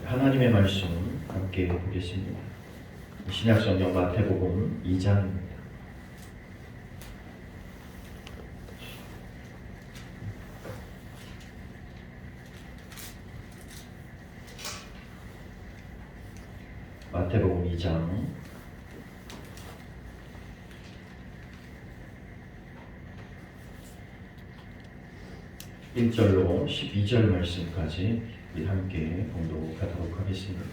하나님의 말씀 함께 보겠습니다. 신약성경 마태복음 2장입니다. 마태복음 2장 1절로 12절 말씀까지 함께 봉독하도록 하겠습니다.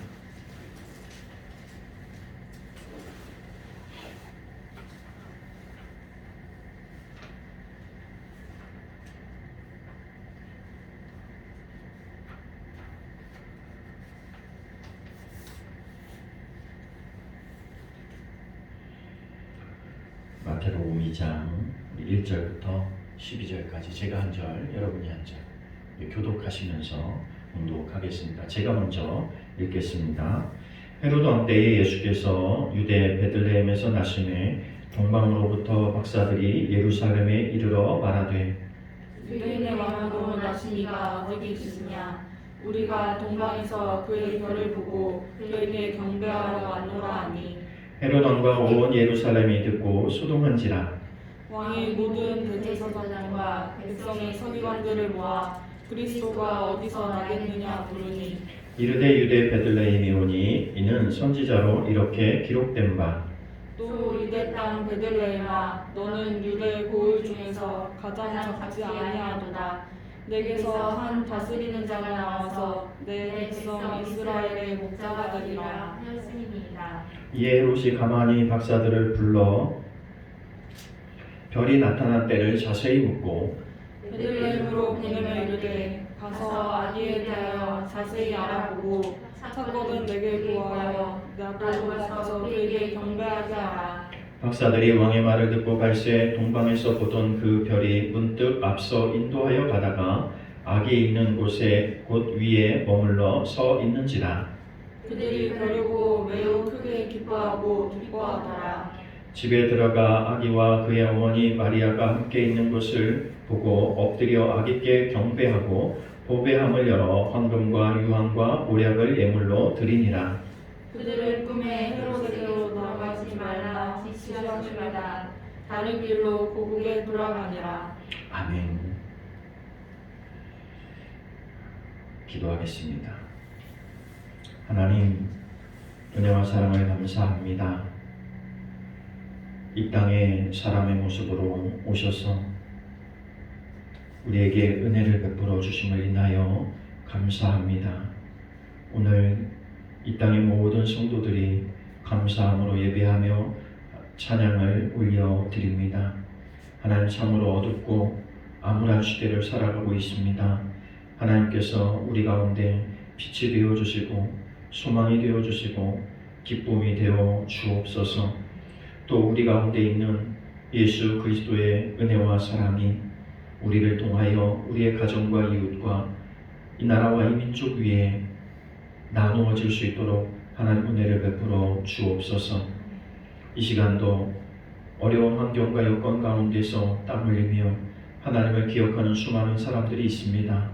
마태복음 2장 1절부터 12절까지 제가 한 절, 여러분이 한 절 교독하시면서 봉독하겠습니다. 제가 먼저 읽겠습니다. 헤로드 왕 때에 예수께서 유대 베들레헴에서 나심에 동방으로부터 박사들이 예루살렘에 이르러 말하되 유대인의 왕으로 나신 이가 어디 계시냐? 우리가 동방에서 그의 별을 보고 그에게 경배하러 왔노라 하니 헤로드 왕과 온 예루살렘이 듣고 소동한지라. 왕이 모든 대제사장과 백성의 서기관들을 모아 그리스도가 어디서 나겠느냐 부르니 이르되 유대 베들레헴이 오니 이는 선지자로 이렇게 기록된 바 또 유대 땅 베들레헴아 너는 유대 고을 중에서 가장 적지 아니하도다. 내게서 한 다스리는 자가 나와서 내 백성 이스라엘의 목자가 되리라 하였음이니이다. 이에 헤롯이 가만히 박사들을 불러 별이 나타난 때를 자세히 묻고 베들레헴으로 보내며 이르되 가서 아기에 대하여 자세히 알아보고 사건은 내게 구하여 나도 가서 그에게 경배하게 하라. 박사들이 왕의 말을 듣고 갈새 동방에서 보던 그 별이 문득 앞서 인도하여 가다가 아기 있는 곳에 곧 위에 머물러 서 있는지라. 그들이 별을 보고 매우 크게 기뻐하고 기뻐하더라. 집에 들어가 아기와 그의 어머니 마리아가 함께 있는 것을 보고 엎드려 아기께 경배하고 보배함을 열어 황금과 유황과 모략을 예물로 드리니라. 그들은 꿈에 헤롯에게로 돌아가지 말라 지시하시마다 다른 길로 고국에 돌아가니라. 아멘. 기도하겠습니다. 하나님, 은혜와 사랑을 감사합니다. 이 땅에 사람의 모습으로 오셔서 우리에게 은혜를 베풀어 주심을 인하여 감사합니다. 오늘 이 땅의 모든 성도들이 감사함으로 예배하며 찬양을 올려드립니다. 하나님, 참으로 어둡고 암울한 시대를 살아가고 있습니다. 하나님께서 우리 가운데 빛이 되어주시고 소망이 되어주시고 기쁨이 되어 주옵소서. 또 우리 가운데 있는 예수 그리스도의 은혜와 사랑이 우리를 통하여 우리의 가정과 이웃과 이 나라와 이 민족 위에 나누어질 수 있도록 하나님 은혜를 베풀어 주옵소서. 이 시간도 어려운 환경과 여건 가운데서 땀 흘리며 하나님을 기억하는 수많은 사람들이 있습니다.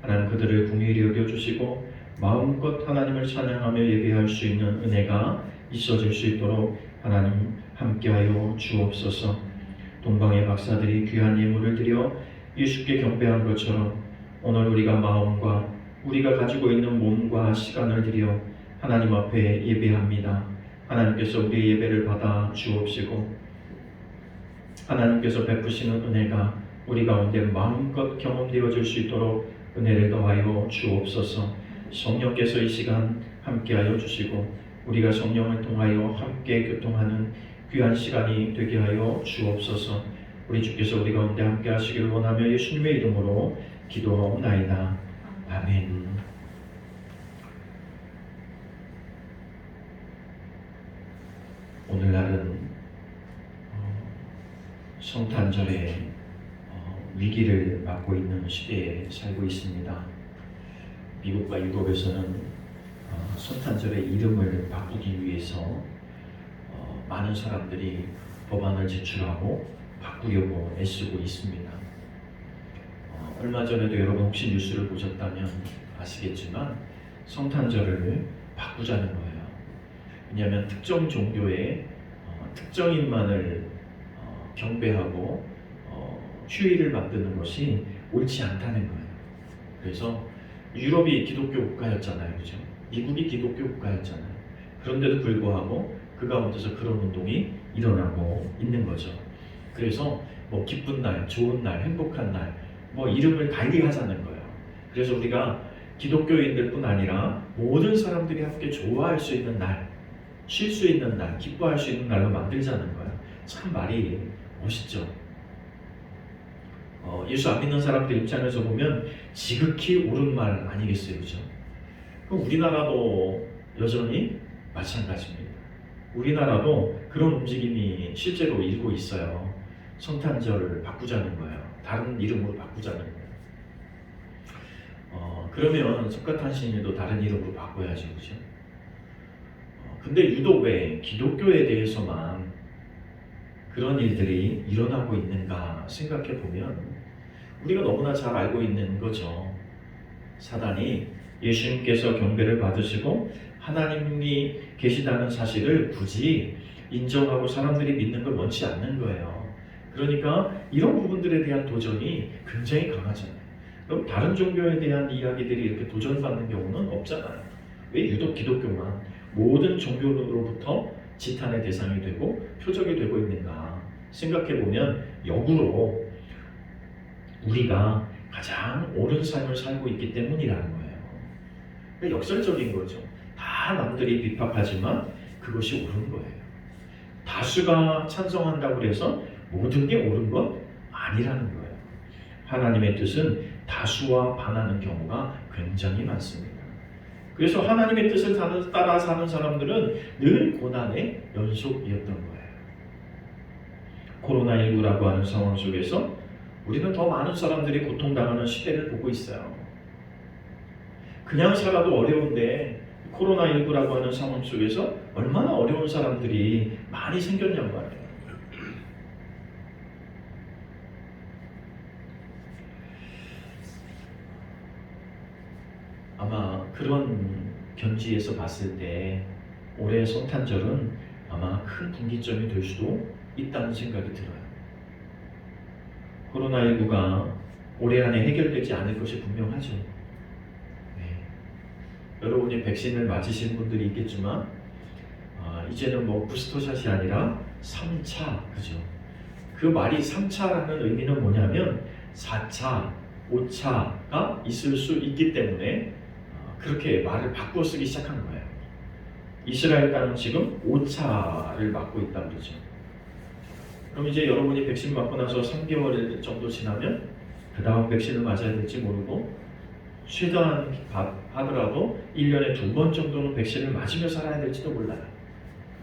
하나님, 그들을 긍휼히 여겨주시고 마음껏 하나님을 찬양하며 예배할 수 있는 은혜가 있어질 수 있도록 하나님 함께하여 주옵소서. 동방의 박사들이 귀한 예물을 드려 예수께 경배한 것처럼 오늘 우리가 마음과 우리가 가지고 있는 몸과 시간을 들여 하나님 앞에 예배합니다. 하나님께서 우리의 예배를 받아 주옵시고 하나님께서 베푸시는 은혜가 우리 가운데 마음껏 경험되어질 수 있도록 은혜를 더하여 주옵소서. 성령께서 이 시간 함께하여 주시고 우리가 성령을 통하여 함께 교통하는 귀한 시간이 되게 하여 주옵소서. 우리 주께서 우리 가운데 함께 하시기를 원하며 예수님의 이름으로 기도하옵나이다. 아멘. 오늘날은 성탄절의 위기를 맞고 있는 시대에 살고 있습니다. 미국과 유럽에서는 성탄절의 이름을 바꾸기 위해서 많은 사람들이 법안을 제출하고 바꾸려고 애쓰고 있습니다. 얼마 전에도 여러분 혹시 뉴스를 보셨다면 아시겠지만 성탄절을 바꾸자는 거예요. 왜냐하면 특정 종교의 특정인만을 경배하고 휴일을 만드는 것이 옳지 않다는 거예요. 그래서 유럽이 기독교 국가였잖아요, 그죠? 미국이 기독교 국가였잖아요. 그런데도 불구하고 그 가운데서 그런 운동이 일어나고 있는 거죠. 그래서 뭐 기쁜 날, 좋은 날, 행복한 날, 뭐 이름을 달리 하자는 거예요. 그래서 우리가 기독교인들뿐 아니라 모든 사람들이 함께 좋아할 수 있는 날, 쉴 수 있는 날, 기뻐할 수 있는 날로 만들자는 거예요. 참 말이 멋있죠. 예수 안 믿는 사람들 입장에서 보면 지극히 옳은 말 아니겠어요, 그죠? 그럼 우리나라도 여전히 마찬가지입니다. 우리나라도 그런 움직임이 실제로 일고 있어요. 성탄절을 바꾸자는 거예요. 다른 이름으로 바꾸자는 거예요. 그러면 석가탄신일도 다른 이름으로 바꿔야죠, 그죠? 근데 유독 왜 기독교에 대해서만 그런 일들이 일어나고 있는가 생각해 보면 우리가 너무나 잘 알고 있는 거죠. 사단이 예수님께서 경배를 받으시고 하나님이 계시다는 사실을 굳이 인정하고 사람들이 믿는 걸 원치 않는 거예요. 그러니까 이런 부분들에 대한 도전이 굉장히 강하잖아요. 그럼 다른 종교에 대한 이야기들이 이렇게 도전받는 경우는 없잖아요. 왜 유독 기독교만 모든 종교로부터 지탄의 대상이 되고 표적이 되고 있는가 생각해보면 역으로 우리가 가장 옳은 삶을 살고 있기 때문이라는 거예요. 그러니까 역설적인 거죠. 다 남들이 비판하지만 그것이 옳은 거예요. 다수가 찬성한다고 해서 모든 게 옳은 것 아니라는 거예요. 하나님의 뜻은 다수와 반하는 경우가 굉장히 많습니다. 그래서 하나님의 뜻을 따라 사는 사람들은 늘 고난의 연속이었던 거예요. 코로나19라고 하는 상황 속에서 우리는 더 많은 사람들이 고통당하는 시대를 보고 있어요. 그냥 살아도 어려운데 코로나19라고 하는 상황 속에서 얼마나 어려운 사람들이 많이 생겼냐고 말이에요. 아마 그런 견지에서 봤을 때 올해 성탄절은 아마 큰 분기점이 될 수도 있다는 생각이 들어요. 코로나19가 올해 안에 해결되지 않을 것이 분명하죠. 네. 여러분이 백신을 맞으신 분들이 있겠지만 이제는 뭐 부스터샷이 아니라 3차, 그죠? 그 말이 3차라는 의미는 뭐냐면 4차, 5차가 있을 수 있기 때문에 그렇게 말을 바꾸어 쓰기 시작한 거예요. 이스라엘 땅은 지금 5차를 맞고 있다고 그러죠. 그럼 이제 여러분이 백신 맞고 나서 3개월 정도 지나면 그 다음 백신을 맞아야 될지 모르고 최대한 하더라도 1년에 2번 정도는 백신을 맞으며 살아야 될지도 몰라요.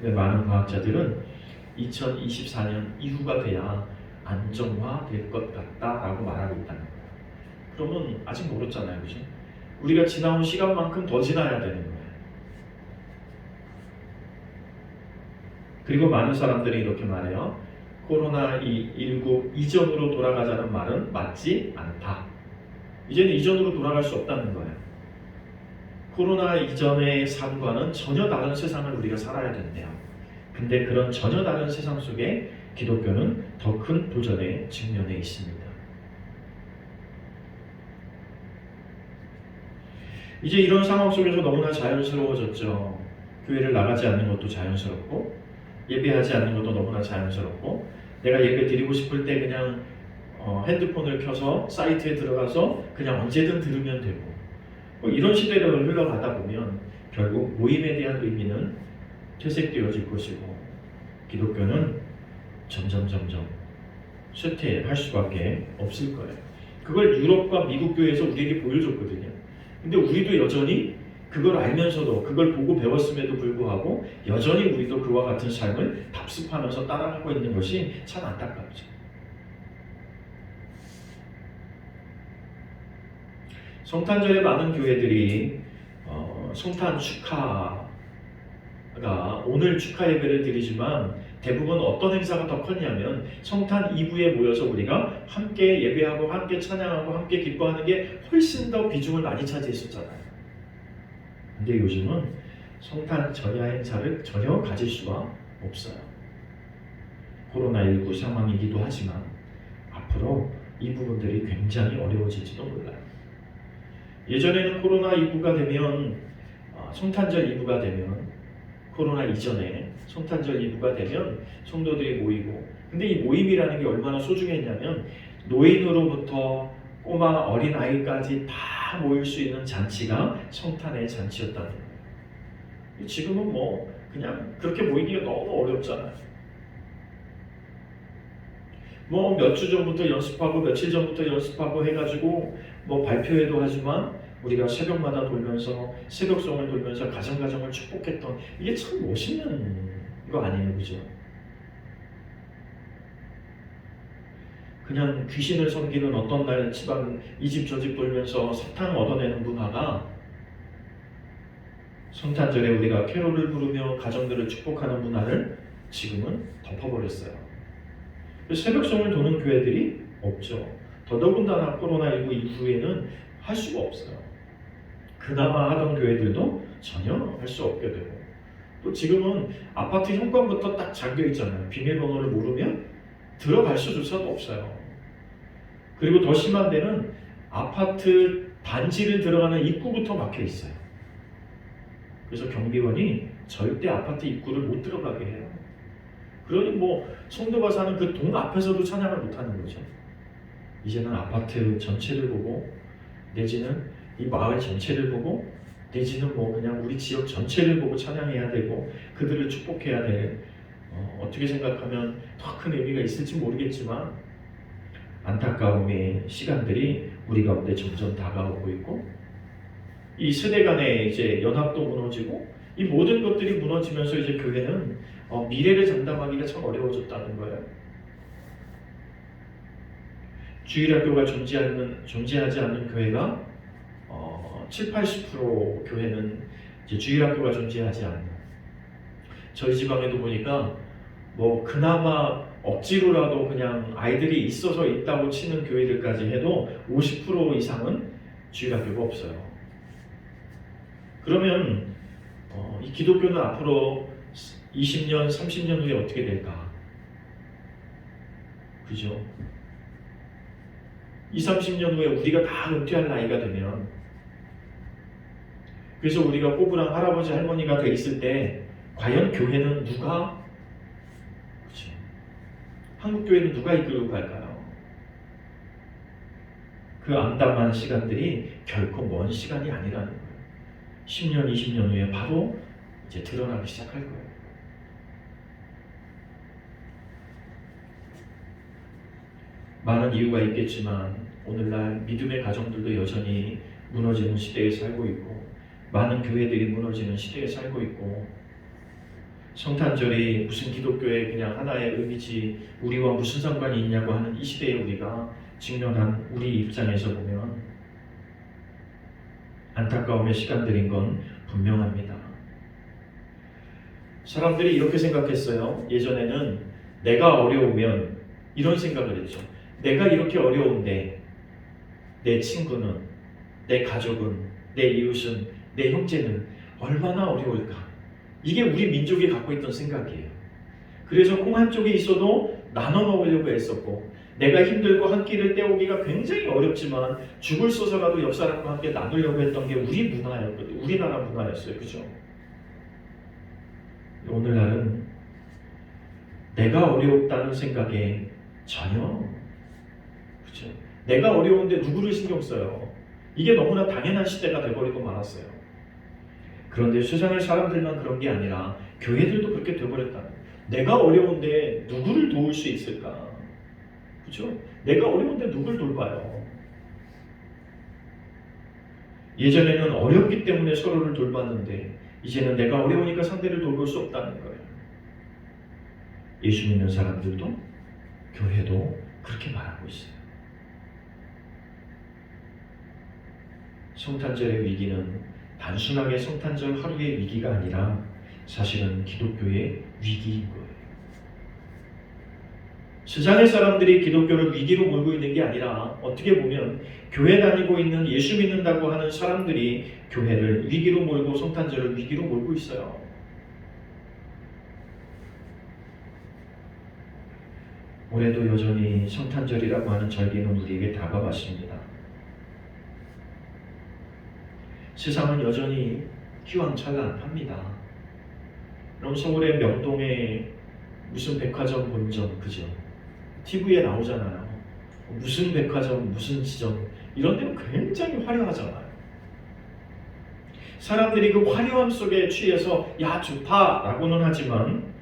근데 많은 과학자들은 2024년 이후가 돼야 안정화될 것 같다라고 말하고 있다는 거예요. 그러면 아직 멀었잖아요, 그죠? 우리가 지나온 시간만큼 더 지나야 되는 거예요. 그리고 많은 사람들이 이렇게 말해요. 코로나19 이전으로 돌아가자는 말은 맞지 않다. 이제는 이전으로 돌아갈 수 없다는 거예요. 코로나 이전의 삶과는 전혀 다른 세상을 우리가 살아야 된대요. 근데 그런 전혀 다른 세상 속에 기독교는 더 큰 도전에 직면해 있습니다. 이제 이런 상황 속에서 너무나 자연스러워졌죠. 교회를 나가지 않는 것도 자연스럽고 예배하지 않는 것도 너무나 자연스럽고 내가 예배 드리고 싶을 때 그냥 핸드폰을 켜서 사이트에 들어가서 그냥 언제든 들으면 되고 뭐 이런 시대를 흘러가다 보면 결국 모임에 대한 의미는 퇴색되어질 것이고 기독교는 점점 쇠퇴할 수밖에 없을 거예요. 그걸 유럽과 미국 교회에서 우리에게 보여줬거든요. 근데 우리도 여전히 그걸 알면서도 그걸 보고 배웠음에도 불구하고 여전히 우리도 그와 같은 삶을 답습하면서 따라가고 있는 것이 참 안타깝죠. 성탄절에 많은 교회들이 성탄 축하가 오늘 축하 예배를 드리지만 대부분 어떤 행사가 더 컸냐면 성탄 이브에 모여서 우리가 함께 예배하고 함께 찬양하고 함께 기뻐하는 게 훨씬 더 비중을 많이 차지했었잖아요. 근데 요즘은 성탄 전야 행사를 전혀 가질 수가 없어요. 코로나19 상황이기도 하지만 앞으로 이 부분들이 굉장히 어려워질지도 몰라요. 예전에는 코로나19가 되면 성탄절 이브가 되면 코로나 이전에 성탄절 이브가 되면 성도들이 모이고, 근데 이 모임이라는 게 얼마나 소중했냐면 노인으로부터 꼬마 어린아이까지 다 모일 수 있는 잔치가 성탄의 잔치였다는 거예요. 지금은 뭐 그냥 그렇게 모이기가 너무 어렵잖아요. 뭐 몇 주 전부터 연습하고 며칠 전부터 연습하고 해가지고 뭐 발표회도 하지만 우리가 새벽마다 돌면서 새벽송을 돌면서 가정을 축복했던, 이게 참 멋있는 거 아니에요, 그죠? 그냥 귀신을 섬기는 어떤 날 집안 이 집 저 집 돌면서 사탕 얻어내는 문화가 성탄절에 우리가 캐롤을 부르며 가정들을 축복하는 문화를 지금은 덮어버렸어요. 새벽송을 도는 교회들이 없죠. 더더군다나 코로나19 이후에는 할 수가 없어요. 그나마 하던 교회들도 전혀 할 수 없게 되고, 또 지금은 아파트 현관부터 딱 잠겨 있잖아요. 비밀번호를 모르면 들어갈 수조차도 없어요. 그리고 더 심한 데는 아파트 단지를 들어가는 입구부터 막혀 있어요. 그래서 경비원이 절대 아파트 입구를 못 들어가게 해요. 그러니 뭐 성도가 사는 그 동 앞에서도 찬양을 못 하는 거죠. 이제는 아파트 전체를 보고, 내지는 이 마을 전체를 보고, 내지는 뭐 그냥 우리 지역 전체를 보고 찬양해야 되고 그들을 축복해야 될, 어떻게 생각하면 더 큰 의미가 있을지 모르겠지만 안타까움의 시간들이 우리 가운데 점점 다가오고 있고, 이 세대 간의 이제 연합도 무너지고, 이 모든 것들이 무너지면서 이제 교회는 미래를 장담하기가 참 어려워졌다는 거예요. 주일학교가 존재하지 않는 교회가 70-80% 교회는 이제 주일학교가 존재하지 않는. 저희 지방에도 보니까 뭐 그나마 억지로라도 그냥 아이들이 있어서 있다고 치는 교회들까지 해도 50% 이상은 주일학교가 없어요. 그러면 이 기독교는 앞으로 20년, 30년 후에 어떻게 될까? 그죠? 20-30년 후에 우리가 다 은퇴할 나이가 되면, 그래서 우리가 꼬부랑 할아버지 할머니가 돼 있을 때 과연 교회는 누가, 그죠? 한국 교회는 누가 이끌고 갈까요? 그 암담한 시간들이 결코 먼 시간이 아니라는 거예요. 10년, 20년 후에 바로 이제 드러나기 시작할 거예요. 많은 이유가 있겠지만 오늘날 믿음의 가정들도 여전히 무너지는 시대에 살고 있고, 많은 교회들이 무너지는 시대에 살고 있고, 성탄절이 무슨 기독교의 그냥 하나의 의미지 우리와 무슨 상관이 있냐고 하는 이 시대에 우리가 직면한 우리 입장에서 보면 안타까움의 시간들인 건 분명합니다. 사람들이 이렇게 생각했어요. 예전에는 내가 어려우면 이런 생각을 했죠. 내가 이렇게 어려운데 내 친구는, 내 가족은, 내 이웃은, 내 형제는 얼마나 어려울까? 이게 우리 민족이 갖고 있던 생각이에요. 그래서 콩 한쪽에 있어도 나눠 먹으려고 했었고, 내가 힘들고 한 끼를 때우기가 굉장히 어렵지만 죽을 써서라도 옆 사람과 함께 나누려고 했던 게 우리 문화였거든요. 우리나라 문화였어요. 그죠? 오늘날은 내가 어렵다는 생각에 전혀, 그죠? 내가 어려운데 누구를 신경 써요? 이게 너무나 당연한 시대가 돼버리고 말았어요. 그런데 세상의 사람들만 그런 게 아니라 교회들도 그렇게 돼버렸다는 거예요. 내가 어려운데 누구를 도울 수 있을까? 그죠? 내가 어려운데 누굴 돌봐요? 예전에는 어렵기 때문에 서로를 돌봤는데 이제는 내가 어려우니까 상대를 돌볼 수 없다는 거예요. 예수 믿는 사람들도 교회도 그렇게 말하고 있어요. 성탄절의 위기는 단순하게 성탄절 하루의 위기가 아니라 사실은 기독교의 위기인 거예요. 세상의 사람들이 기독교를 위기로 몰고 있는 게 아니라 어떻게 보면 교회 다니고 있는 예수 믿는다고 하는 사람들이 교회를 위기로 몰고 성탄절을 위기로 몰고 있어요. 올해도 여전히 성탄절이라고 하는 절기는 우리에게 다가왔습니다. 세상은 여전히 휘황찬란합니다. 그럼 서울의 명동에 무슨 백화점 본점, 그죠? TV에 나오잖아요. 무슨 백화점, 무슨 시점, 이런 데는 굉장히 화려하잖아요. 사람들이 그 화려함 속에 취해서 야 좋다라고는 하지만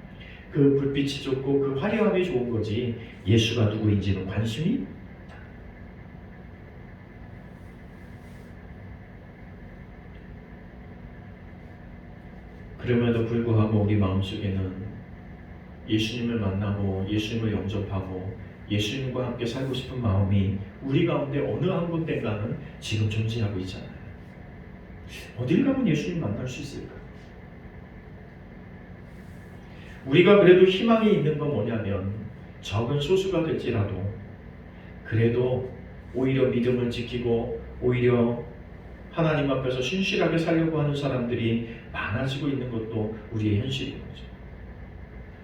그 불빛이 좋고 그 화려함이 좋은 거지 예수가 누구인지는 관심이 없다. 그럼에도 불구하고 우리 마음속에는 예수님을 만나고 예수님을 영접하고 예수님과 함께 살고 싶은 마음이 우리 가운데 어느 한 군데가는 지금 존재하고 있잖아요. 어딜 가면 예수님 만날 수 있을까? 우리가 그래도 희망이 있는 건 뭐냐면 적은 소수가 될지라도 그래도 오히려 믿음을 지키고 오히려 하나님 앞에서 신실하게 살려고 하는 사람들이 많아지고 있는 것도 우리의 현실인 거죠.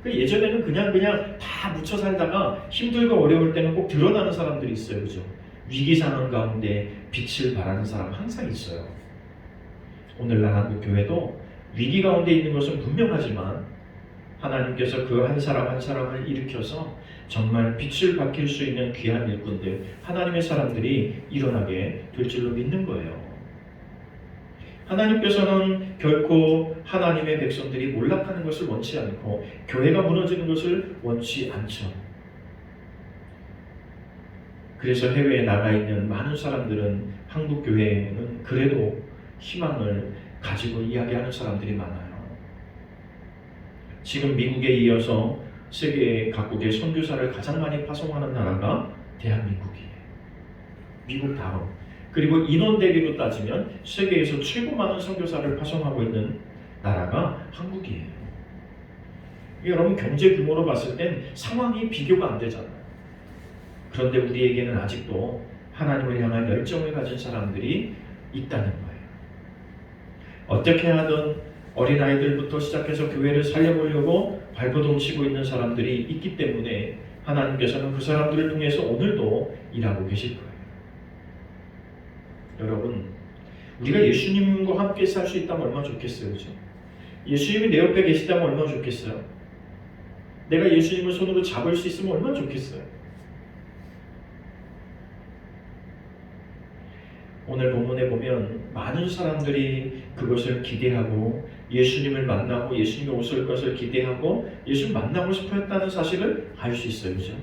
예전에는 그냥 다 묻혀 살다가 힘들고 어려울 때는 꼭 드러나는 사람들이 있어요. 그죠? 위기 상황 가운데 빛을 발하는 사람 항상 있어요. 오늘날 한국 교회도 위기 가운데 있는 것은 분명하지만 하나님께서 그 한 사람 한 사람을 일으켜서 정말 빛을 밝힐 수 있는 귀한 일꾼들, 하나님의 사람들이 일어나게 될 줄로 믿는 거예요. 하나님께서는 결코 하나님의 백성들이 몰락하는 것을 원치 않고 교회가 무너지는 것을 원치 않죠. 그래서 해외에 나가 있는 많은 사람들은 한국 교회에는 그래도 희망을 가지고 이야기하는 사람들이 많아요. 지금 미국에 이어서 세계 각국의 선교사를 가장 많이 파송하는 나라가 대한민국이에요. 미국 다음. 그리고 인원 대비로 따지면 세계에서 최고 많은 선교사를 파송하고 있는 나라가 한국이에요. 여러분 경제 규모로 봤을 땐 상황이 비교가 안 되잖아요. 그런데 우리에게는 아직도 하나님을 향한 열정을 가진 사람들이 있다는 거예요. 어떻게 하든 어린아이들부터 시작해서 교회를 살려보려고 발버둥 치고 있는 사람들이 있기 때문에 하나님께서는 그 사람들을 통해서 오늘도 일하고 계실 거예요. 여러분, 우리가 예수님과 함께 살 수 있다면 얼마나 좋겠어요, 그죠? 예수님이 내 옆에 계시다면 얼마나 좋겠어요? 내가 예수님을 손으로 잡을 수 있으면 얼마나 좋겠어요? 오늘 본문에 보면 많은 사람들이 그것을 기대하고 예수님을 만나고 예수님이 오실 것을 기대하고 예수님 만나고 싶어 했다는 사실을 알 수 있어요, 그죠?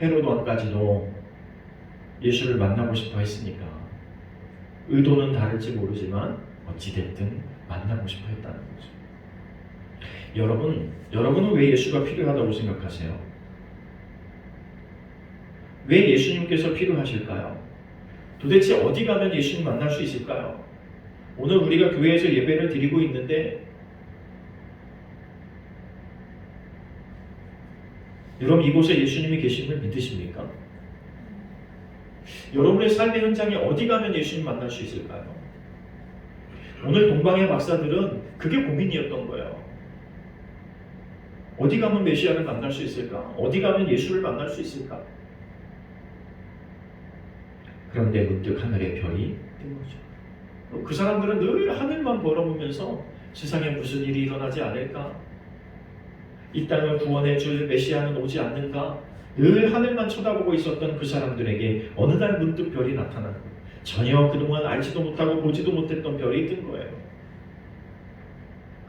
헤롯 왕까지도 예수를 만나고 싶어 했으니까 의도는 다를지 모르지만 어찌됐든 만나고 싶어 했다는 거죠. 여러분은 왜 예수가 필요하다고 생각하세요? 왜 예수님께서 필요하실까요? 도대체 어디 가면 예수님 만날 수 있을까요? 오늘 우리가 교회에서 예배를 드리고 있는데 여러분 이곳에 예수님이 계심을 믿으십니까? 여러분의 삶의 현장에 어디 가면 예수님 만날 수 있을까요? 오늘 동방의 박사들은 그게 고민이었던 거예요. 어디 가면 메시아를 만날 수 있을까? 어디 가면 예수를 만날 수 있을까? 그런데 문득 하늘의 별이 뜬 거죠. 그 사람들은 늘 하늘만 바라보면서 세상에 무슨 일이 일어나지 않을까? 이 땅을 구원해 줄 메시아는 오지 않는가? 늘 하늘만 쳐다보고 있었던 그 사람들에게 어느 날 문득 별이 나타나는 거예요. 전혀 그동안 알지도 못하고 보지도 못했던 별이 뜬 거예요.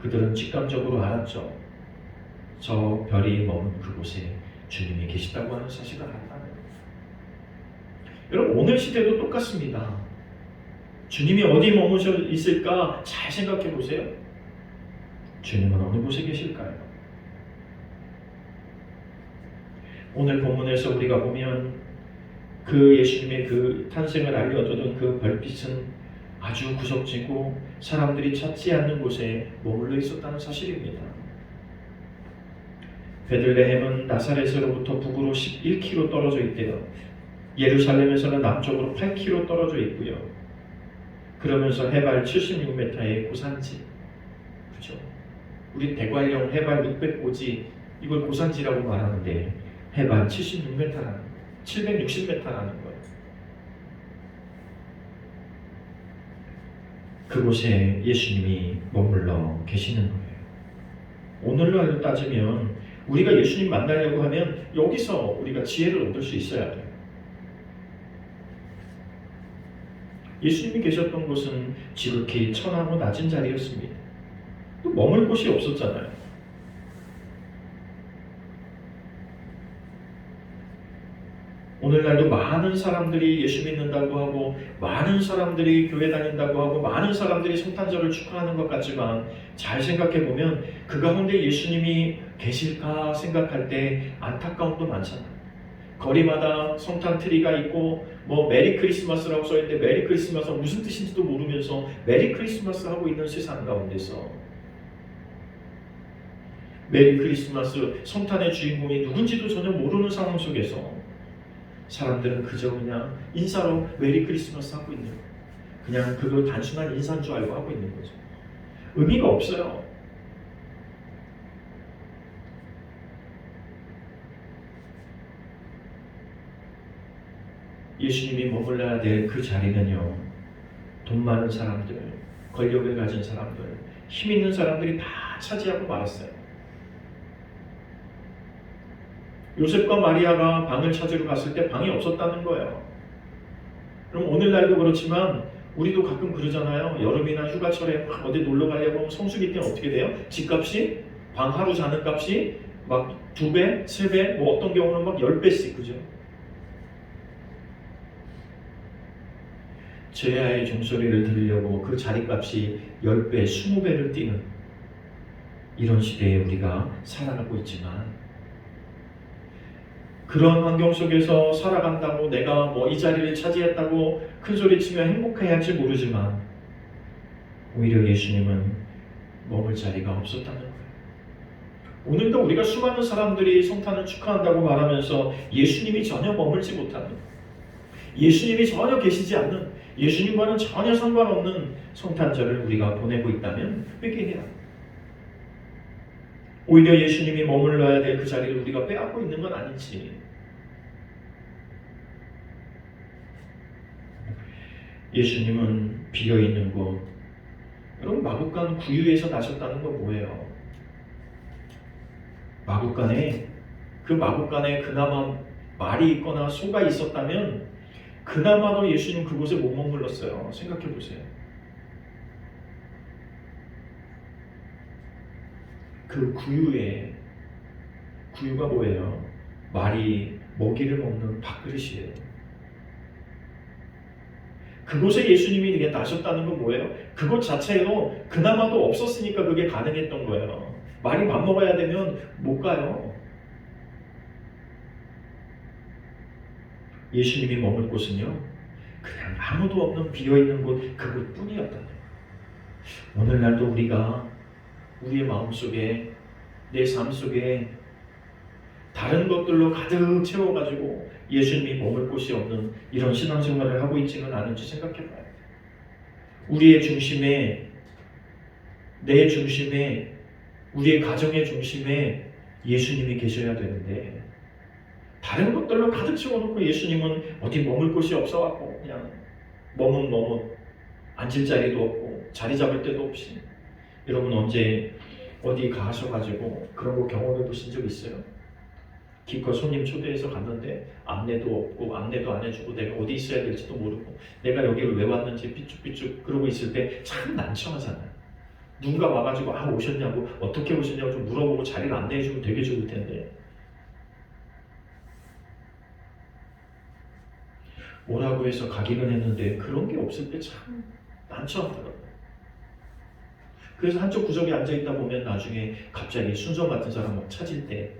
그들은 직감적으로 알았죠. 저 별이 머문 그곳에 주님이 계시다고 하는 사실을 알았다는 거예요. 여러분 오늘 시대도 똑같습니다. 주님이 어디 머무셔 있을까 잘 생각해 보세요. 주님은 어느 곳에 계실까요? 오늘 본문에서 우리가 보면 그 예수님의 그 탄생을 알려주던 그 별빛은 아주 구석지고 사람들이 찾지 않는 곳에 머물러 있었다는 사실입니다. 베들레헴은 나사렛으로부터 북으로 11km 떨어져 있대요. 예루살렘에서는 남쪽으로 8km 떨어져 있고요. 그러면서 해발 76m의 고산지, 그죠? 우리 대관령 해발 605지 이걸 고산지라고 말하는데 해발 76m라는 거예요. 760m라는 거예요. 그곳에 예수님이 머물러 계시는 거예요. 오늘날로 따지면 우리가 예수님 만나려고 하면 여기서 우리가 지혜를 얻을 수 있어야 돼요. 예수님이 계셨던 곳은 지극히 천하고 낮은 자리였습니다. 또 머물 곳이 없었잖아요. 오늘날도 많은 사람들이 예수 믿는다고 하고 많은 사람들이 교회 다닌다고 하고 많은 사람들이 성탄절을 축하하는 것 같지만 잘 생각해 보면 그 가운데 예수님이 계실까 생각할 때 안타까움도 많잖아요. 거리마다 성탄 트리가 있고 뭐 메리 크리스마스라고 써있는데 메리 크리스마스가 무슨 뜻인지도 모르면서 메리 크리스마스 하고 있는 세상 가운데서 메리 크리스마스 성탄의 주인공이 누군지도 전혀 모르는 상황 속에서 사람들은 그저 그냥 인사로 메리 크리스마스 하고 있는 거예요. 그냥 그걸 단순한 인사인 줄 알고 하고 있는 거죠. 의미가 없어요. 예수님이 머물러야 될 그 자리는요, 돈 많은 사람들, 권력을 가진 사람들, 힘 있는 사람들이 다 차지하고 말았어요. 요셉과 마리아가 방을 찾으러 갔을 때 방이 없었다는 거예요. 그럼 오늘날도 그렇지만 우리도 가끔 그러잖아요. 여름이나 휴가철에 막 어디 놀러 가려고 하면 성수기 때는 어떻게 돼요? 집값이 방 하루 자는 값이 막 2배, 3배, 뭐 어떤 경우는 막 10배씩, 그죠? 제야의 종소리를 들으려고 그 자리값이 10배, 20배를 뛰는 이런 시대에 우리가 살아가고 있지만 그런 환경 속에서 살아간다고 내가 뭐 이 자리를 차지했다고 큰소리치며 행복해야 할지 모르지만 오히려 예수님은 머물 자리가 없었다는 거예요. 오늘도 우리가 수많은 사람들이 성탄을 축하한다고 말하면서 예수님이 전혀 머물지 못하는, 예수님이 전혀 계시지 않는, 예수님과는 전혀 상관없는 성탄절을 우리가 보내고 있다면 회개해야 합니다. 오히려 예수님이 머물러야 될 그 자리를 우리가 빼앗고 있는 건 아닌지. 예수님은 비어있는 곳, 여러분 마국간 구유에서 나셨다는 건 뭐예요? 마국간에 그나마 말이 있거나 소가 있었다면 그나마도 예수님 그곳에 못 머물렀어요. 생각해 보세요. 그 구유가 뭐예요? 말이 먹이를 먹는 밥그릇이에요. 그곳에 예수님이 이게 나셨다는 건 뭐예요? 그곳 자체로 그나마도 없었으니까 그게 가능했던 거예요. 말이 밥 먹어야 되면 못 가요. 예수님이 머물 곳은요, 그냥 아무도 없는 비어있는 곳, 그곳뿐이었다는 거예요. 오늘날도 우리가 우리의 마음속에, 내 삶 속에 다른 것들로 가득 채워가지고 예수님이 머물 곳이 없는 이런 신앙생활을 하고 있지는 않은지 생각해봐야 돼요. 우리의 중심에, 내 중심에, 우리의 가정의 중심에 예수님이 계셔야 되는데 다른 것들로 가득 채워놓고 예수님은 어디 머물 곳이 없어갖고 그냥 머문 앉을 자리도 없고 자리 잡을 데도 없이. 여러분 언제 어디 가셔가지고 그런 거 경험해 보신 적 있어요? 기껏 손님 초대해서 갔는데 안내도 없고 안내도 안 해주고 내가 어디 있어야 될지도 모르고 내가 여기를 왜 왔는지 삐죽삐죽 그러고 있을 때 참 난처하잖아요. 누군가 와가지고 오셨냐고 어떻게 오셨냐고 좀 물어보고 자리를 안내해주면 되게 좋을 텐데 오라고 해서 가기는 했는데 그런 게 없을 때 참 난처하더라고요. 그래서 한쪽 구석에 앉아있다 보면 나중에 갑자기 순서 같은 사람 막 찾을 때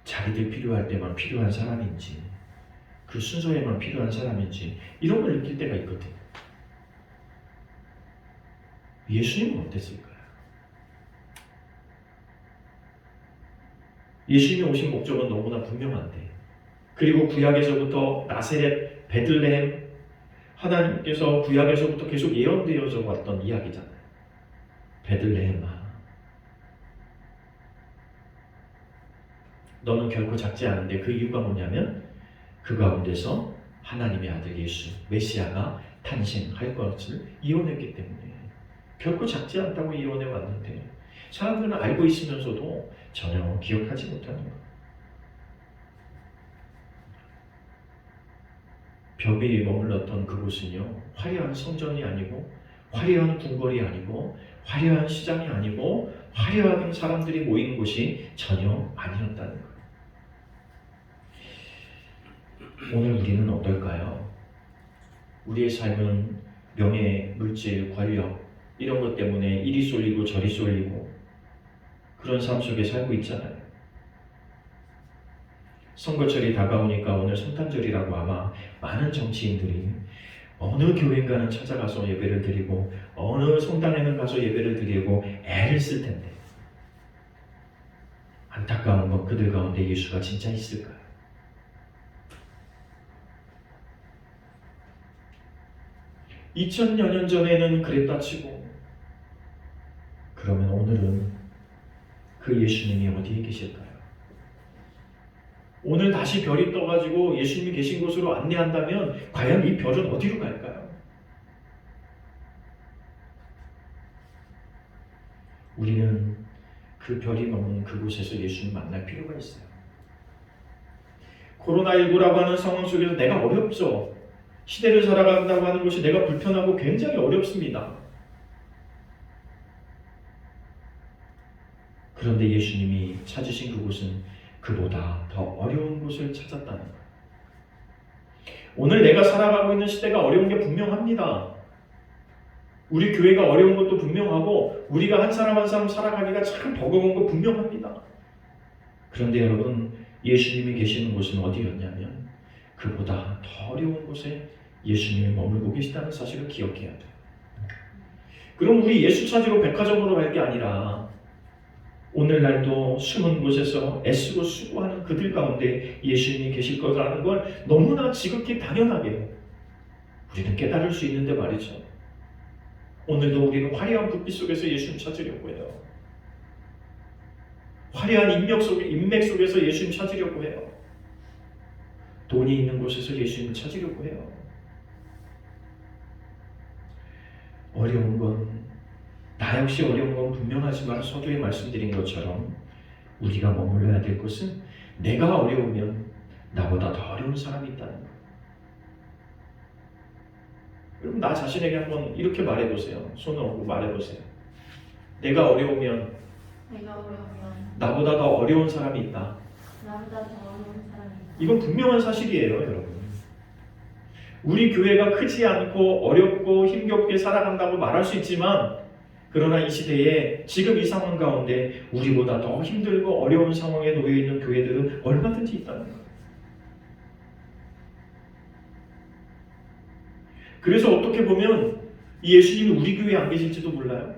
자기들 필요할 때만 필요한 사람인지 그 순서에만 필요한 사람인지 이런 걸 느낄 때가 있거든요. 예수님은 어땠을까요? 예수님이 오신 목적은 너무나 분명한데, 그리고 구약에서부터 나세렛, 베들레헴, 하나님께서 구약에서부터 계속 예언되어져 왔던 이야기잖아요. 베들레헴아, 너는 결코 작지 않은데, 그 이유가 뭐냐면 그 가운데서 하나님의 아들 예수, 메시아가 탄생할 것을 예언했기 때문에 결코 작지 않다고 예언해 왔는데 사람들은 알고 있으면서도 전혀 기억하지 못하는 것. 벽이 머물렀던 그곳은요, 화려한 성전이 아니고, 화려한 궁궐이 아니고, 화려한 시장이 아니고, 화려한 사람들이 모인 곳이 전혀 아니었다는 거예요. 오늘 우리는 어떨까요? 우리의 삶은 명예, 물질, 권력 이런 것 때문에 이리 쏠리고 저리 쏠리고 그런 삶 속에 살고 있잖아요. 선거철이 다가오니까 오늘 성탄절이라고 아마 많은 정치인들이 어느 교회인가는 찾아가서 예배를 드리고 어느 성당에는 가서 예배를 드리고 애를 쓸 텐데, 안타까운 건 그들 가운데 예수가 진짜 있을까요? 2000여 년 전에는 그랬다 치고, 그러면 오늘은 그 예수님이 어디에 계실까요? 오늘 다시 별이 떠가지고 예수님이 계신 곳으로 안내한다면 과연 이 별은 어디로 갈까요? 우리는 그 별이 머무는 그곳에서 예수님 만날 필요가 있어요. 코로나19라고 하는 상황 속에서 내가 어렵죠. 시대를 살아간다고 하는 것이 내가 불편하고 굉장히 어렵습니다. 그런데 예수님이 찾으신 그곳은 그보다 더 어려운 곳을 찾았다는 거예요. 오늘 내가 살아가고 있는 시대가 어려운 게 분명합니다. 우리 교회가 어려운 것도 분명하고 우리가 한 사람 한 사람 살아가기가 참 버거운 거 분명합니다. 그런데 여러분, 예수님이 계시는 곳은 어디였냐면 그보다 더 어려운 곳에 예수님이 머물고 계시다는 사실을 기억해야 돼요. 그럼 우리 예수 찾으러 백화점으로 갈 게 아니라 오늘날도 숨은 곳에서 애쓰고 수고하는 그들 가운데 예수님이 계실 거라는 걸 너무나 지극히 당연하게 우리는 깨달을 수 있는데 말이죠. 오늘도 우리는 화려한 불빛 속에서 예수님 찾으려고 해요. 화려한 인맥 속에서 예수님 찾으려고 해요. 돈이 있는 곳에서 예수님 찾으려고 해요. 어려운 건, 나 역시 어려운 건 분명하지만 서두에 말씀드린 것처럼 우리가 머물러야 될 곳은 내가 어려우면 나보다 더 어려운 사람이 있다는 거예요. 여러분, 나 자신에게 한번 이렇게 말해보세요. 손을 얹고 말해보세요. 내가 어려우면 나보다 더 어려운 사람이 있다. 이건 분명한 사실이에요, 여러분. 우리 교회가 크지 않고 어렵고 힘겹게 살아간다고 말할 수 있지만, 그러나 이 시대에 지금 이 상황 가운데 우리보다 더 힘들고 어려운 상황에 놓여있는 교회들은 얼마든지 있다는 거예요. 그래서 어떻게 보면 이 예수님이 우리 교회에 안 계실지도 몰라요.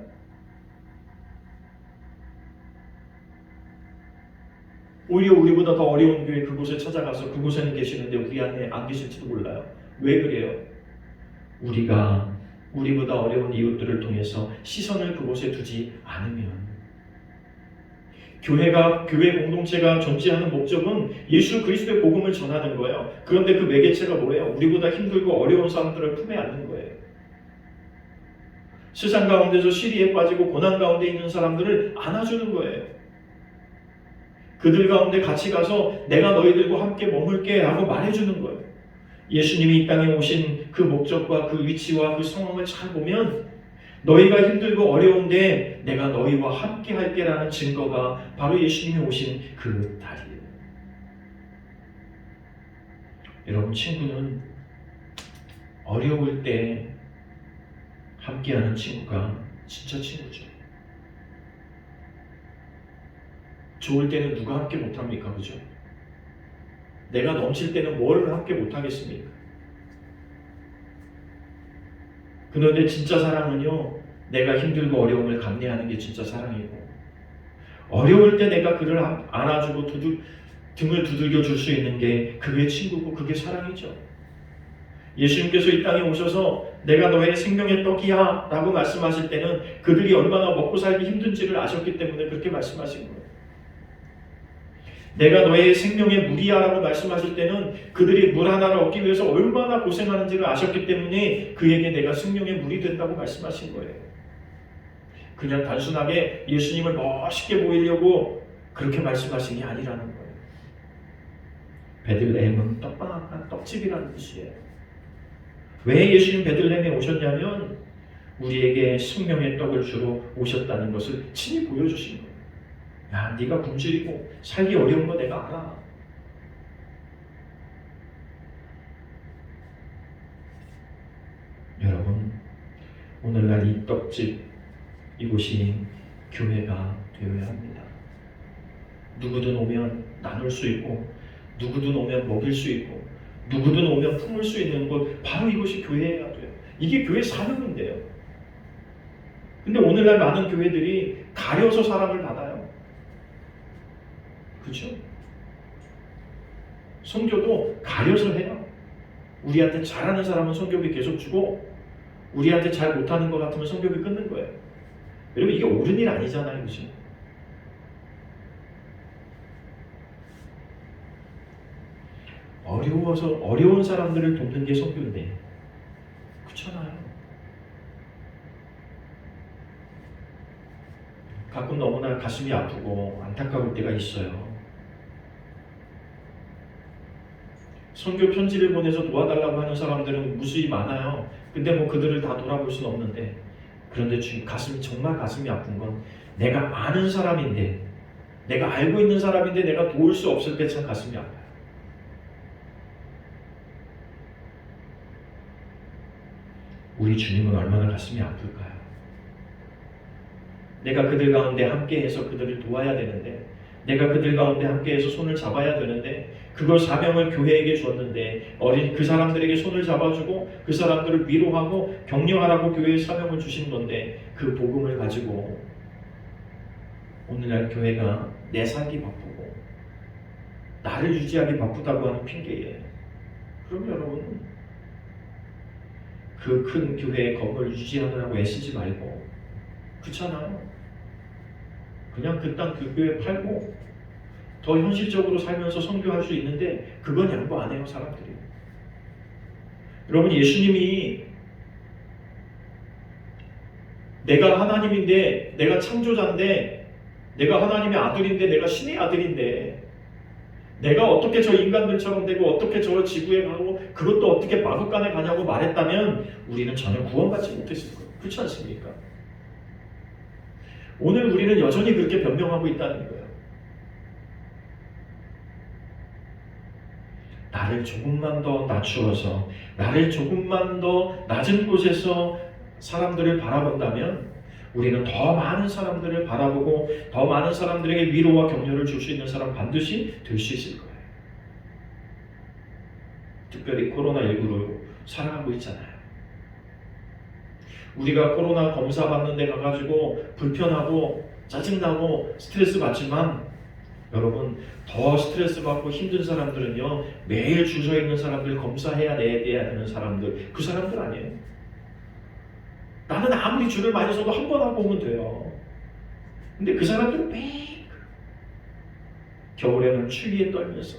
오히려 우리보다 더 어려운 교회 그곳에 찾아가서 그곳에는 계시는데 우리 안에 안 계실지도 몰라요. 왜 그래요? 우리가 우리보다 어려운 이웃들을 통해서 시선을 그곳에 두지 않으면, 교회 공동체가 존재하는 목적은 예수 그리스도의 복음을 전하는 거예요. 그런데 그 매개체가 뭐예요? 우리보다 힘들고 어려운 사람들을 품에 안는 거예요. 세상 가운데서 시리에 빠지고 고난 가운데 있는 사람들을 안아주는 거예요. 그들 가운데 같이 가서 내가 너희들과 함께 머물게 라고 말해주는 거예요. 예수님이 이 땅에 오신 그 목적과 그 위치와 그 상황을 잘 보면 너희가 힘들고 어려운데 내가 너희와 함께 할게 라는 증거가 바로 예수님이 오신 그 달이에요. 여러분, 친구는 어려울 때 함께하는 친구가 진짜 친구죠. 좋을 때는 누가 함께 못합니까? 그죠? 내가 넘칠 때는 뭘 함께 못하겠습니까? 그런데 진짜 사랑은요, 내가 힘들고 어려움을 감내하는 게 진짜 사랑이고, 어려울 때 내가 그를 안아주고 등을 두들겨 줄 수 있는 게 그게 친구고 그게 사랑이죠. 예수님께서 이 땅에 오셔서 내가 너의 생명의 떡이야 라고 말씀하실 때는 그들이 얼마나 먹고 살기 힘든지를 아셨기 때문에 그렇게 말씀하신 거예요. 내가 너의 생명의 물이야 라고 말씀하실 때는 그들이 물 하나를 얻기 위해서 얼마나 고생하는지를 아셨기 때문에 그에게 내가 생명의 물이 된다고 말씀하신 거예요. 그냥 단순하게 예수님을 멋있게 보이려고 그렇게 말씀하신 게 아니라는 거예요. 베들레헴은 떡방앗간 떡집이라는 뜻이에요. 왜 예수님 베들레헴에 오셨냐면 우리에게 생명의 떡을 주러 오셨다는 것을 친히 보여주신 거예요. 야, 네가 굶주리고 살기 어려운 거 내가 알아. 여러분, 오늘날 이 떡집, 이곳이 교회가 되어야 합니다. 누구든 오면 나눌 수 있고, 누구든 오면 먹일 수 있고, 누구든 오면 품을 수 있는 곳, 바로 이것이 교회가 돼요. 이게 교회 사명인데요. 근데 오늘날 많은 교회들이 가려서 사랑을 받아요. 그렇죠? 선교도 가려서 해요. 우리한테 잘하는 사람은 선교비 계속 주고, 우리한테 잘 못하는 것 같으면 선교비 끊는 거예요. 여러분, 이게 옳은 일 아니잖아요. 그렇죠? 어려운 사람들을 돕는 게 선교인데, 그렇잖아요. 가끔 너무나 가슴이 아프고 안타까울 때가 있어요. 선교 편지를 보내서 도와달라고 하는 사람들은 무수히 많아요. 근데 뭐 그들을 다 돌아볼 수는 없는데, 그런데 정말 가슴이 아픈 건 내가 아는 사람인데, 내가 알고 있는 사람인데 내가 도울 수 없을 때 참 가슴이 아파요. 우리 주님은 얼마나 가슴이 아플까요? 내가 그들 가운데 함께해서 그들을 도와야 되는데, 내가 그들 가운데 함께해서 손을 잡아야 되는데, 그걸 사명을 교회에게 줬는데 어린 그 사람들에게 손을 잡아주고 그 사람들을 위로하고 격려하라고 교회에 사명을 주신 건데, 그 복음을 가지고 오늘날 교회가 내 살기 바쁘고 나를 유지하기 바쁘다고 하는 핑계에, 그럼 여러분 그 큰 교회의 건물을 유지하느라고 애쓰지 말고, 그렇잖아요. 그냥 그 땅 그 교회 팔고 더 현실적으로 살면서 선교할 수 있는데 그건 양보 안 해요, 사람들이. 여러분, 예수님이 내가 하나님인데, 내가 창조자인데, 내가 하나님의 아들인데, 내가 신의 아들인데, 내가 어떻게 저 인간들처럼 되고 어떻게 저 지구에 가고 그것도 어떻게 마국간에 가냐고 말했다면 우리는 전혀 구원받지 못했을 거예요. 그렇지 않습니까? 오늘 우리는 여전히 그렇게 변명하고 있다는 거예요. 나를 조금만 더 낮추어서, 나를 조금만 더 낮은 곳에서 사람들을 바라본다면 우리는 더 많은 사람들을 바라보고 더 많은 사람들에게 위로와 격려를 줄 수 있는 사람 반드시 될 수 있을 거예요. 특별히 코로나19로 살아가고 있잖아요. 우리가 코로나 검사 받는 데 가가지고 불편하고 짜증나고 스트레스 받지만, 여러분, 더 스트레스 받고 힘든 사람들은요, 매일 줄 서 있는 사람들, 검사해야 내야 되는 사람들, 그 사람들 아니에요. 나는 아무리 줄을 많이 서도 한 번 하고 오면 돼요. 근데 그 사람들은 매일 겨울에는 추위에 떨면서,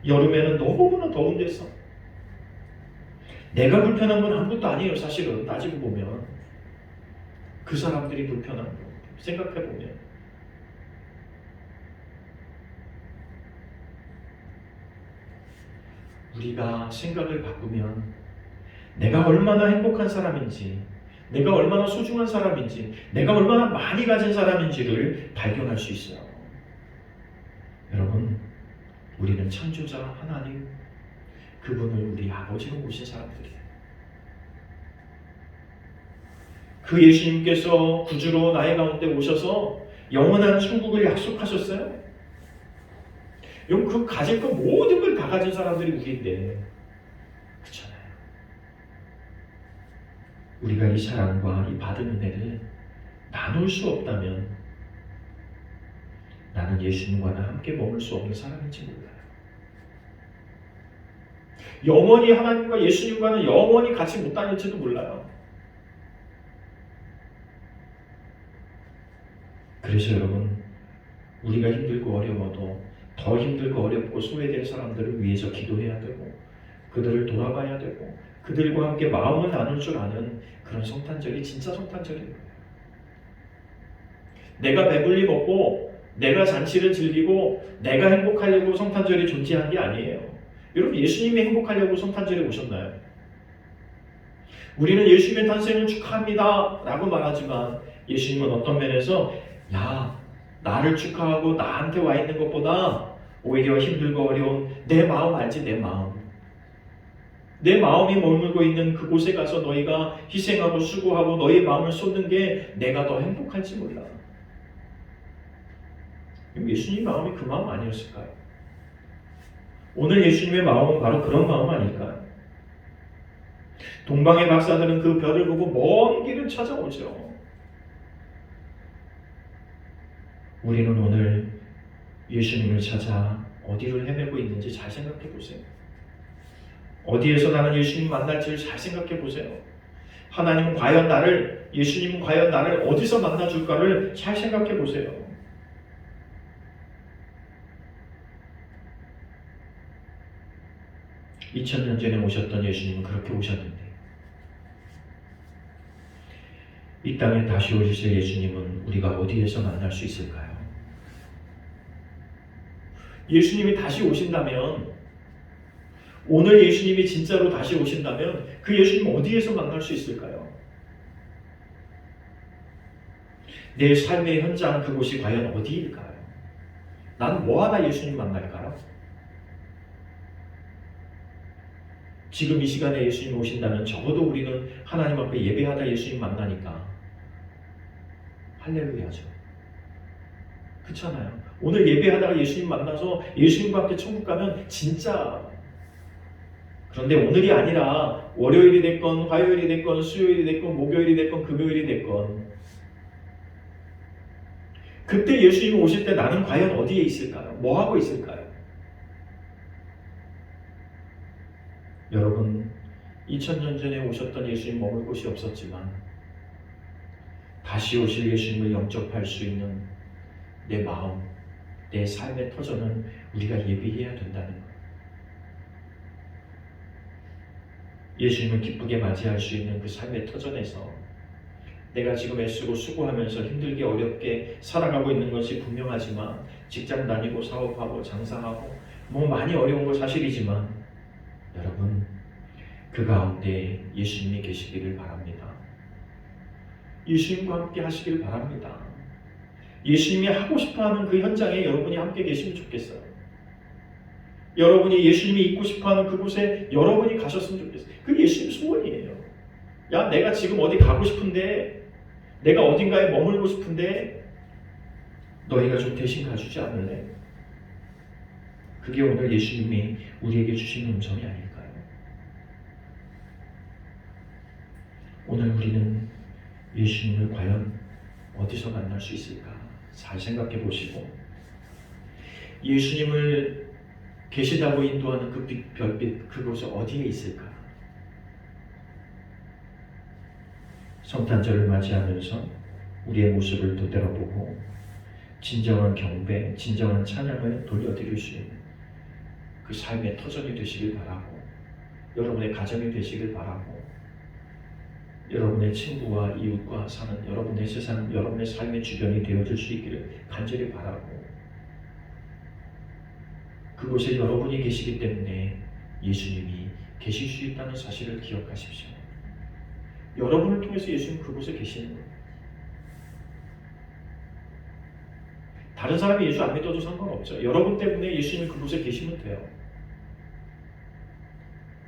여름에는 너무나 더운 데서, 내가 불편한 건 아무것도 아니에요. 사실은 따지고 보면 그 사람들이 불편한 거 생각해 보면, 우리가 생각을 바꾸면 내가 얼마나 행복한 사람인지, 내가 얼마나 소중한 사람인지, 내가 얼마나 많이 가진 사람인지를 발견할 수 있어요. 여러분, 우리는 창조자 하나님, 그분을 우리 아버지로 모신 사람들이에요. 그 예수님께서 구주로 나의 가운데 오셔서 영원한 천국을 약속하셨어요. 여러분, 그 가질 거 모든 걸 다 가진 사람들이 우리인데, 그렇잖아요. 우리가 이 사랑과 이 받은 은혜를 나눌 수 없다면 나는 예수님과는 함께 머물 수 없는 사람인지 몰라요. 영원히 하나님과 예수님과는 영원히 같이 못 다닐지도 몰라요. 그래서 여러분, 우리가 힘들고 어려워도 더 힘들고 어렵고 소외된 사람들을 위해서 기도해야 되고 그들을 돌아봐야 되고 그들과 함께 마음을 나눌 줄 아는 그런 성탄절이 진짜 성탄절이에요. 내가 배불리 먹고 내가 잔치를 즐기고 내가 행복하려고 성탄절이 존재한 게 아니에요. 여러분, 예수님이 행복하려고 성탄절에 오셨나요? 우리는 예수님의 탄생을 축하합니다 라고 말하지만 예수님은 어떤 면에서 나를 축하하고 나한테 와 있는 것보다 오히려 힘들고 어려운 내 마음 알지? 내 마음이 머물고 있는 그곳에 가서 너희가 희생하고 수고하고 너희 마음을 쏟는 게 내가 더 행복할지 몰라. 예수님 마음이 그 마음 아니었을까요? 오늘 예수님의 마음은 바로 그런 마음 아닐까요? 동방의 박사들은 그 별을 보고 먼 길을 찾아오죠. 우리는 오늘 예수님을 찾아 어디를 헤매고 있는지 잘 생각해 보세요. 어디에서 나는 예수님 만날지를 잘 생각해 보세요. 하나님은 과연 예수님은 과연 나를 어디서 만나줄까를 잘 생각해 보세요. 2000년 전에 오셨던 예수님은 그렇게 오셨는데 이 땅에 다시 오실 예수님은 우리가 어디에서 만날 수 있을까요? 예수님이 다시 오신다면, 오늘 예수님이 진짜로 다시 오신다면 그 예수님 어디에서 만날 수 있을까요? 내 삶의 현장 그곳이 과연 어디일까요? 난 뭐하다 예수님 만날까요? 지금 이 시간에 예수님 오신다면 적어도 우리는 하나님 앞에 예배하다 예수님 만나니까 할렐루야죠. 그렇잖아요. 오늘 예배하다가 예수님 만나서 예수님과 함께 천국 가면 진짜. 그런데 오늘이 아니라 월요일이 됐건 화요일이 됐건 수요일이 됐건 목요일이 됐건 금요일이 됐건 그때 예수님 오실 때 나는 과연 어디에 있을까요? 뭐 하고 있을까요? 여러분, 2000년 전에 오셨던 예수님 머물 곳이 없었지만 다시 오실 예수님을 영접할 수 있는 내 마음, 내 삶의 터전은 우리가 예비해야 된다는 거예요. 예수님을 기쁘게 맞이할 수 있는 그 삶의 터전에서 내가 지금 애쓰고 수고하면서 힘들게 어렵게 살아가고 있는 것이 분명하지만 직장 다니고 사업하고 장사하고 많이 어려운 거 사실이지만 여러분, 그 가운데 예수님이 계시기를 바랍니다. 예수님과 함께 하시길 바랍니다. 예수님이 하고 싶어하는 그 현장에 여러분이 함께 계시면 좋겠어요. 여러분이 예수님이 있고 싶어하는 그곳에 여러분이 가셨으면 좋겠어요. 그게 예수님 소원이에요. 내가 지금 어디 가고 싶은데, 내가 어딘가에 머물고 싶은데 너희가 좀 대신 가주지 않을래? 그게 오늘 예수님이 우리에게 주시는 음성이 아닐까요? 오늘 우리는 예수님을 과연 어디서 만날 수 있을까? 잘 생각해 보시고 예수님을 계시다고 인도하는 그 별빛 그곳이 어디에 있을까? 성탄절을 맞이하면서 우리의 모습을 되돌아보고 진정한 경배, 진정한 찬양을 돌려드릴 수 있는 그 삶의 터전이 되시길 바라고 여러분의 가정이 되시길 바라고 여러분의 친구와 이웃과 사는 여러분의 세상, 여러분의 삶의 주변이 되어줄 수 있기를 간절히 바라고 그곳에 여러분이 계시기 때문에 예수님이 계실 수 있다는 사실을 기억하십시오. 여러분을 통해서 예수님 그곳에 계시는 거예요. 다른 사람이 예수 안 믿어도 상관없죠. 여러분 때문에 예수님이 그곳에 계시면 돼요.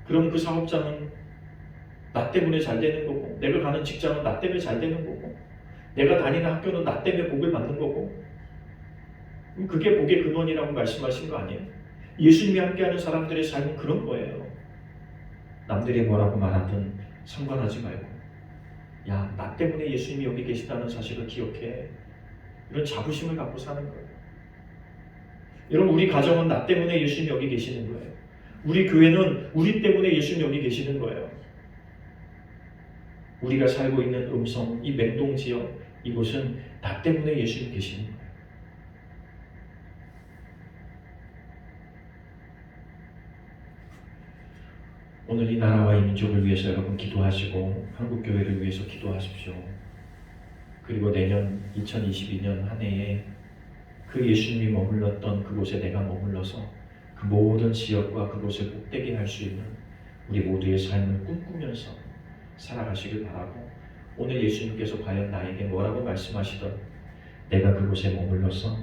그럼 그 사업자는 나 때문에 잘 되는 거고, 내가 가는 직장은 나 때문에 잘 되는 거고, 내가 다니는 학교는 나 때문에 복을 받는 거고, 그게 복의 근원이라고 말씀하신 거 아니에요? 예수님이 함께하는 사람들의 삶은 그런 거예요. 남들이 뭐라고 말하든 상관하지 말고 야, 나 때문에 예수님이 여기 계시다는 사실을 기억해. 이런 자부심을 갖고 사는 거예요. 여러분, 우리 가정은 나 때문에 예수님 여기 계시는 거예요. 우리 교회는 우리 때문에 예수님 여기 계시는 거예요. 우리가 살고 있는 음성, 이 맹동 지역, 이곳은 나 때문에 예수님 계시는 거예요. 오늘 이 나라와 이 민족을 위해서 여러분 기도하시고 한국교회를 위해서 기도하십시오. 그리고 내년 2022년 한 해에 그 예수님이 머물렀던 그곳에 내가 머물러서 그 모든 지역과 그곳을 복되게 할 수 있는 우리 모두의 삶을 꿈꾸면서 살아가시길 바라고, 오늘 예수님께서 과연 나에게 뭐라고 말씀하시던 내가 그곳에 머물러서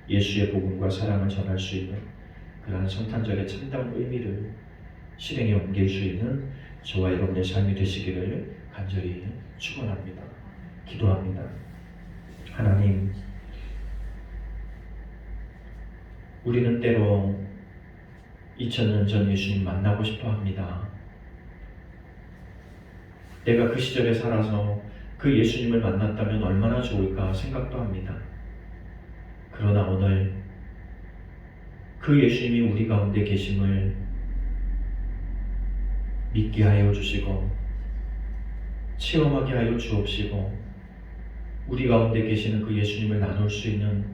예수의 복음과 사랑을 전할 수 있는 그러한 성탄절의 참다운 의미를 실행에 옮길 수 있는 저와 여러분의 삶이 되시기를 간절히 축원합니다. 기도합니다. 하나님, 우리는 때로 2000년 전 예수님 만나고 싶어 합니다. 내가 그 시절에 살아서 그 예수님을 만났다면 얼마나 좋을까 생각도 합니다. 그러나 오늘 그 예수님이 우리 가운데 계심을 믿게 하여 주시고 체험하게 하여 주옵시고, 우리 가운데 계시는 그 예수님을 나눌 수 있는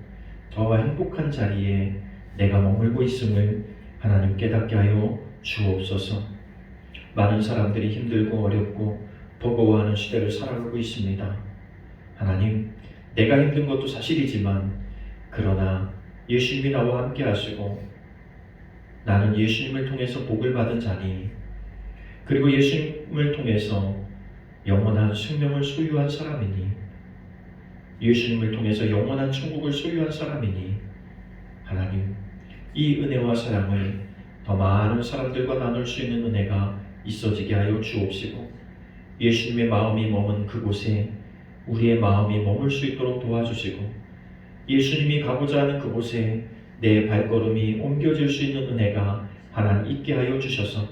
더 행복한 자리에 내가 머물고 있음을 하나님 깨닫게 하여 주옵소서. 많은 사람들이 힘들고 어렵고 버거워하는 시대를 살아가고 있습니다. 하나님, 내가 힘든 것도 사실이지만 그러나 예수님이 나와 함께 하시고 나는 예수님을 통해서 복을 받은 자니, 그리고 예수님을 통해서 영원한 생명을 소유한 사람이니, 예수님을 통해서 영원한 천국을 소유한 사람이니, 하나님, 이 은혜와 사랑을 더 많은 사람들과 나눌 수 있는 은혜가 있어지게 하여 주옵시고, 예수님의 마음이 머문 그곳에 우리의 마음이 머물 수 있도록 도와주시고, 예수님이 가고자 하는 그곳에 내 발걸음이 옮겨질 수 있는 은혜가 하나님 있게 하여 주셔서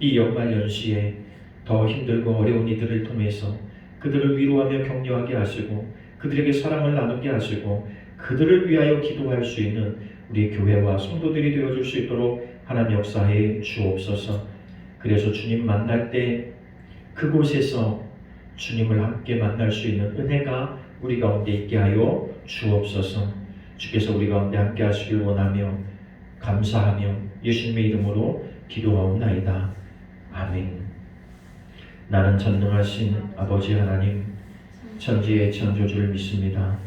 이 연말 연시에 더 힘들고 어려운 이들을 통해서 그들을 위로하며 격려하게 하시고 그들에게 사랑을 나누게 하시고 그들을 위하여 기도할 수 있는 우리 교회와 성도들이 되어줄 수 있도록 하나님 역사해 주옵소서. 그래서 주님 만날 때 그곳에서 주님을 함께 만날 수 있는 은혜가 우리 가운데 있게 하여 주옵소서. 주께서 우리 가운데 함께 하시길 원하며 감사하며 예수님의 이름으로 기도하옵나이다. 아멘. 나는 전능하신 아버지 하나님, 천지의 창조주를 믿습니다.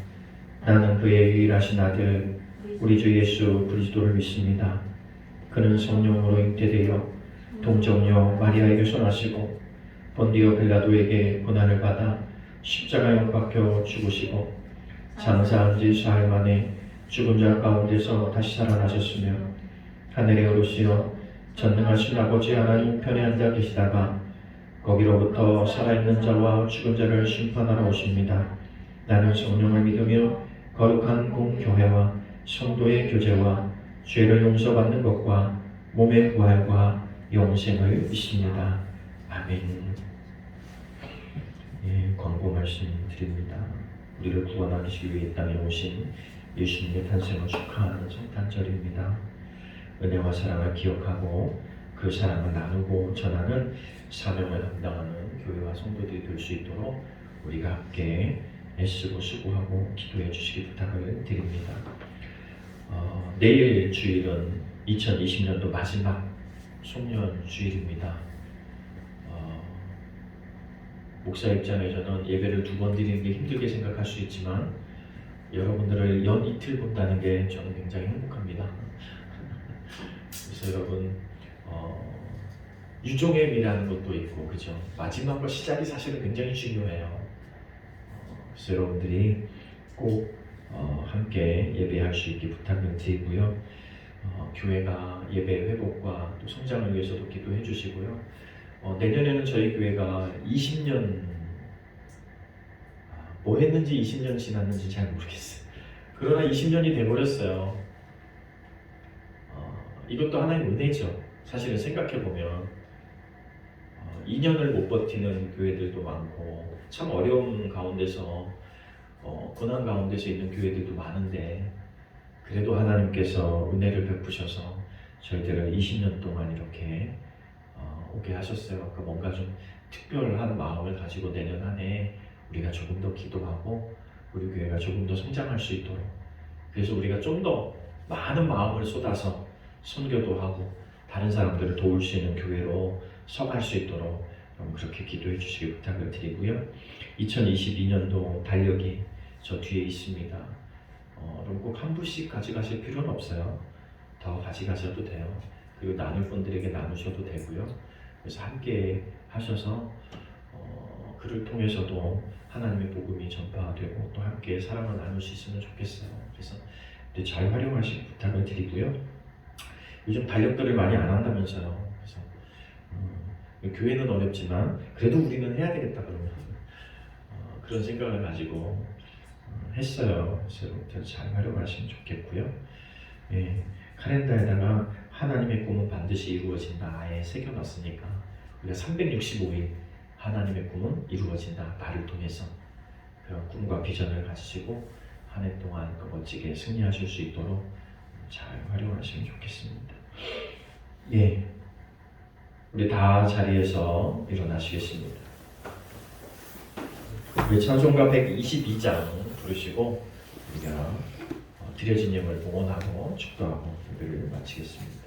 나는 그의 유일하신 아들 우리 주 예수 그리스도를 믿습니다. 그는 성령으로 잉태되어 동정녀 마리아에게서 나시고 본디오 빌라도에게 고난을 받아 십자가에 박혀 죽으시고 장사한 지 사흘 만에 죽은 자 가운데서 다시 살아나셨으며 하늘에 오르시어 전능하신 아버지 하나님 편에 앉아 계시다가 거기로부터 살아있는 자와 죽은 자를 심판하러 오십니다. 나는 성령을 믿으며 거룩한 공교회와 성도의 교제와 죄를 용서받는 것과 몸의 부활과 영생을 믿습니다. 아멘. 예, 광고 말씀 드립니다. 우리를 구원하시기 위해 이 땅에 오신 예수님의 탄생을 축하하는 성탄절입니다. 은혜와 사랑을 기억하고 그 사랑을 나누고 전하는 사명을 감당하는 교회와 성도들이 될 수 있도록 우리가 함께 애쓰고 수고하고 기도해 주시기 부탁을 드립니다. 내일 주일은 2020년도 마지막 송년 주일입니다. 목사 입장에서는 예배를 2번 드리는 게 힘들게 생각할 수 있지만 여러분들을 연 이틀 본다는 게 저는 굉장히 행복합니다. 그래서 여러분 유종의미라는 것도 있고, 그죠? 마지막과 시작이 사실은 굉장히 중요해요. 그래서 여러분들이 꼭 함께 예배할 수 있게 부탁을 드리고요. 교회가 예배 회복과 또 성장을 위해서도 기도해 주시고요. 내년에는 저희 교회가 20년 뭐 했는지 20년 지났는지 잘 모르겠어요. 그러나 20년이 돼버렸어요. 이것도 하나의 은혜죠. 사실은 생각해보면 2년을 못 버티는 교회들도 많고 참 어려운 가운데서 고난 가운데서 있는 교회들도 많은데 그래도 하나님께서 은혜를 베푸셔서 저희들을 20년 동안 이렇게 오게 하셨어요. 그러니까 뭔가 좀 특별한 마음을 가지고 내년 한 해 우리가 조금 더 기도하고 우리 교회가 조금 더 성장할 수 있도록, 그래서 우리가 좀 더 많은 마음을 쏟아서 선교도 하고 다른 사람들을 도울 수 있는 교회로 서갈 수 있도록 그렇게 기도해 주시기 부탁을 드리고요. 2022년도 달력이 저 뒤에 있습니다. 여러분 꼭 한 부씩 가져가실 필요는 없어요. 더 가져가셔도 돼요. 그리고 나눌 분들에게 나누셔도 되고요. 그래서 함께 하셔서 그를 통해서도 하나님의 복음이 전파되고 또 함께 사랑을 나눌 수 있으면 좋겠어요. 그래서 잘 활용하시기 부탁을 드리고요. 요즘 달력들을 많이 안 한다면서요. 그래서 교회는 어렵지만 그래도 우리는 해야 되겠다 그러면 그런 생각을 가지고 했어요. 그래서 잘 활용하시면 좋겠고요. 예, 카렌다에다가 하나님의 꿈은 반드시 이루어진다 아예 새겨놨으니까 우리가 365일 하나님의 꿈은 이루어진다 나를 통해서 그런 꿈과 비전을 가지시고 한 해 동안 또 멋지게 승리하실 수 있도록 잘 활용하시면 좋겠습니다. 예, 우리 다 자리에서 일어나시겠습니다. 우리 찬송가 122장 부르시고 우리가 드려진 예물 봉헌하고 축도하고 예배를 마치겠습니다.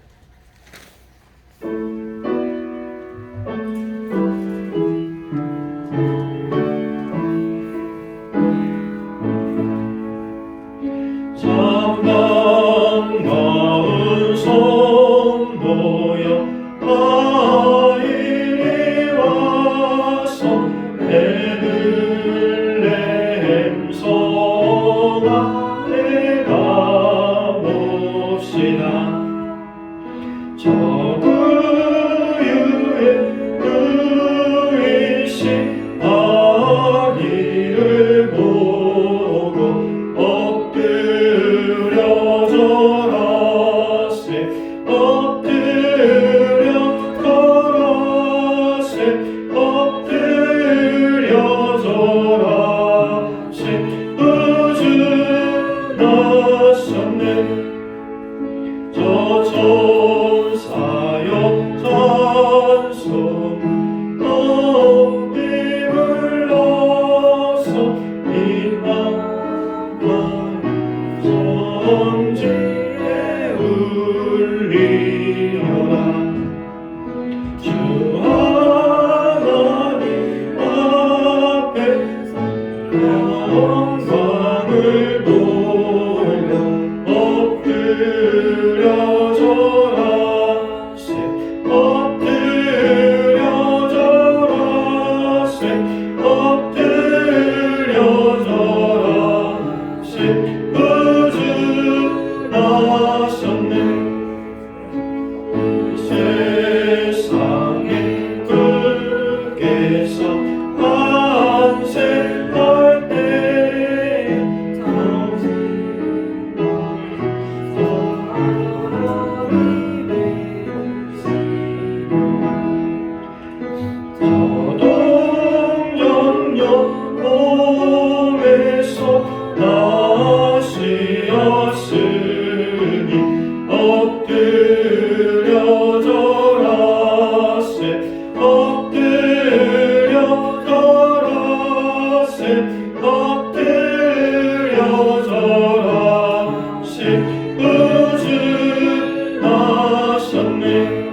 우주 나셨네.